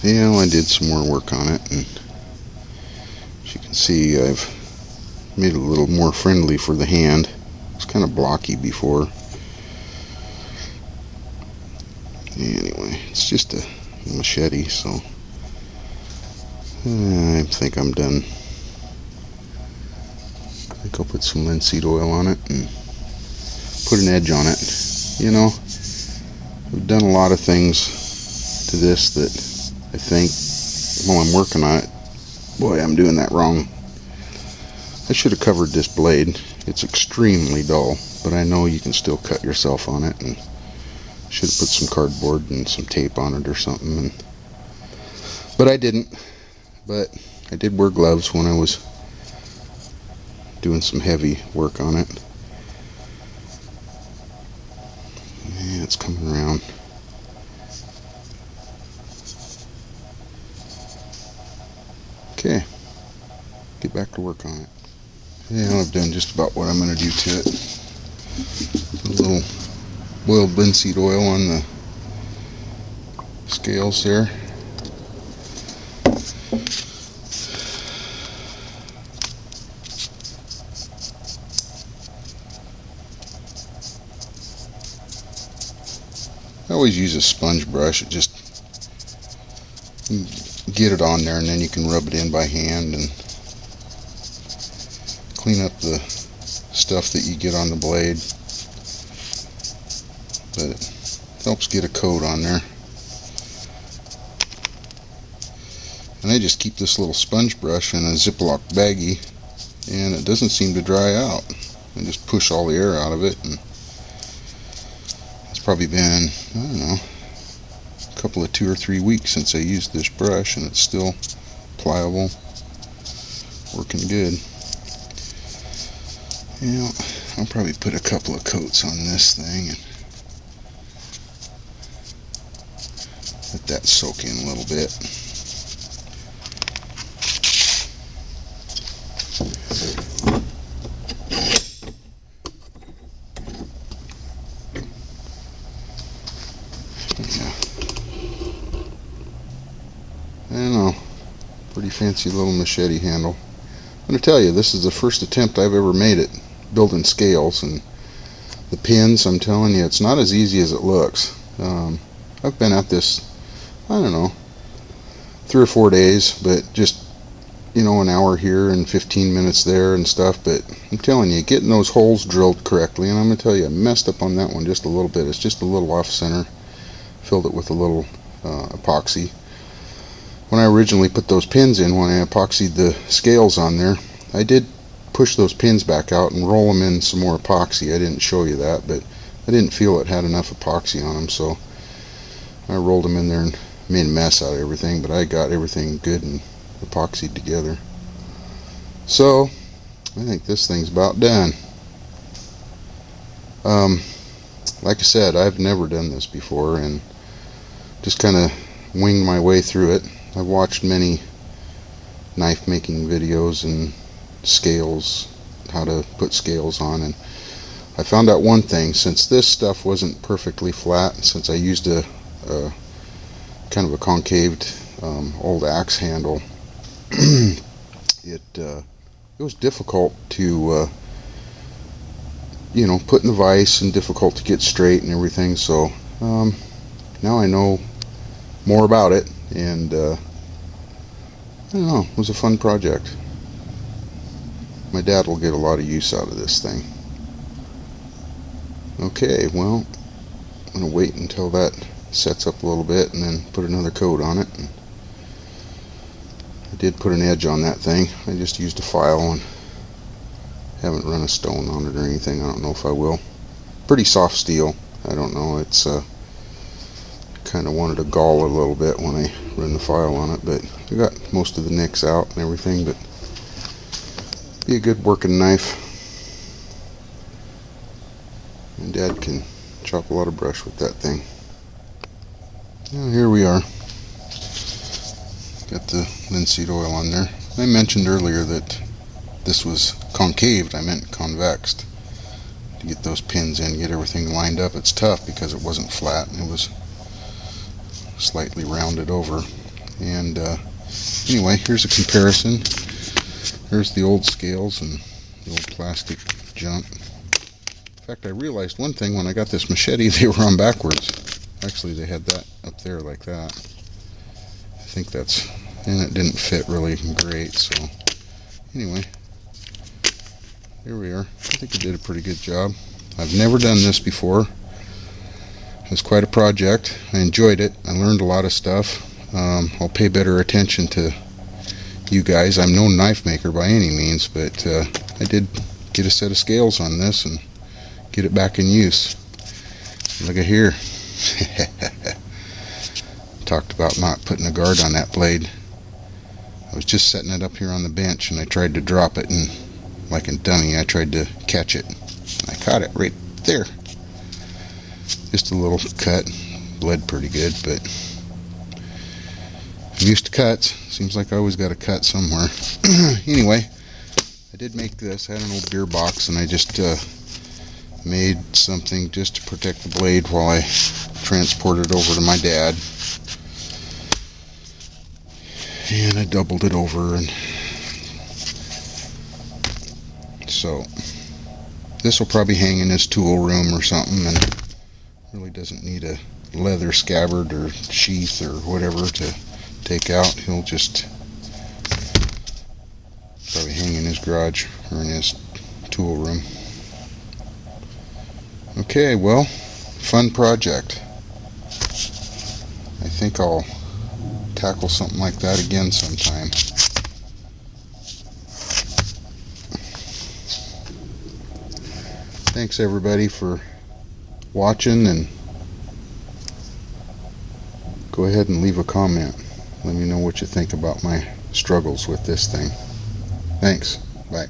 Yeah, well, I did some more work on it, and as you can see, I've made it a little more friendly for the hand. It's kind of blocky before. Anyway, it's just a machete, so I think I'm done. I think I'll put some linseed oil on it and put an edge on it. You know, I've done a lot of things to this that I think while I'm working on it, boy, I'm doing that wrong. I should have covered this blade. It's extremely dull, but I know you can still cut yourself on it, and should have put some cardboard and some tape on it or something. But I didn't. But I did wear gloves when I was doing some heavy work on it. Yeah, it's coming around. Okay, get back to work on it. Yeah, I've done just about what I'm going to do to it. Put a little boiled linseed oil on the scales there. I always use a sponge brush. It just get it on there, and then you can rub it in by hand and clean up the stuff that you get on the blade. But it helps get a coat on there. And I just keep this little sponge brush in a Ziploc baggie, and it doesn't seem to dry out. I just push all the air out of it, and it's probably been, I don't know, a couple of 2 or 3 weeks since I used this brush, and it's still pliable, working good. Yeah, I'll probably put a couple of coats on this thing and let that soak in a little bit. Yeah. I don't know, pretty fancy little machete handle. I'm going to tell you, this is the first attempt I've ever made at building scales, and the pins, I'm telling you, it's not as easy as it looks. I've been at this, I don't know, 3 or 4 days, but just, you know, an hour here and 15 minutes there and stuff. But I'm telling you, getting those holes drilled correctly, and I'm going to tell you, I messed up on that one just a little bit. It's just a little off center. Filled it with a little epoxy. When I originally put those pins in, when I epoxied the scales on there, I did push those pins back out and roll them in some more epoxy. I didn't show you that, but I didn't feel it had enough epoxy on them, so I rolled them in there and made a mess out of everything, but I got everything good and epoxied together. So I think this thing's about done. Like I said, I've never done this before, and just kind of winged my way through it. I've watched many knife making videos and scales, how to put scales on, and I found out one thing. Since this stuff wasn't perfectly flat, since I used a kind of a concaved old axe handle, it was difficult to you know, put in the vise, and difficult to get straight and everything. So now I know more about it, and I don't know, it was a fun project. My dad will get a lot of use out of this thing. Okay, well, I'm going to wait until that sets up a little bit and then put another coat on it. And I did put an edge on that thing. I just used a file and haven't run a stone on it or anything. I don't know if I will. Pretty soft steel. I don't know. It's kind of wanted to gall a little bit when I run the file on it, but I got most of the nicks out and everything. But be a good working knife. And Dad can chop a lot of brush with that thing. Well, here we are. Got the linseed oil on there. I mentioned earlier that this was concaved. I meant convexed. To get those pins in, get everything lined up. It's tough because it wasn't flat and it was slightly rounded over. And anyway, here's a comparison. There's the old scales and the old plastic junk. In fact, I realized one thing when I got this machete, they were on backwards. Actually, they had that up there like that. I think that's, and it didn't fit really great, so anyway, here we are. I think I did a pretty good job. I've never done this before. It was quite a project. I enjoyed it. I learned a lot of stuff. I'll pay better attention to you guys. I'm no knife maker by any means, but I did get a set of scales on this and get it back in use. Look at here. Talked about not putting a guard on that blade. I was just setting it up here on the bench and I tried to drop it, and like a dummy I tried to catch it. I caught it right there. Just a little cut. Bled pretty good, but I'm used to cuts. Seems like I always got a cut somewhere. Anyway, I did make this. I had an old beer box and I just made something just to protect the blade while I transported it over to my dad. And I doubled it over, and so this will probably hang in his tool room or something, and really doesn't need a leather scabbard or sheath or whatever to take out. He'll just probably hang in his garage or in his tool room. Okay, well, fun project. I think I'll tackle something like that again sometime. Thanks everybody for watching, and go ahead and leave a comment. Let me know what you think about my struggles with this thing. Thanks. Bye.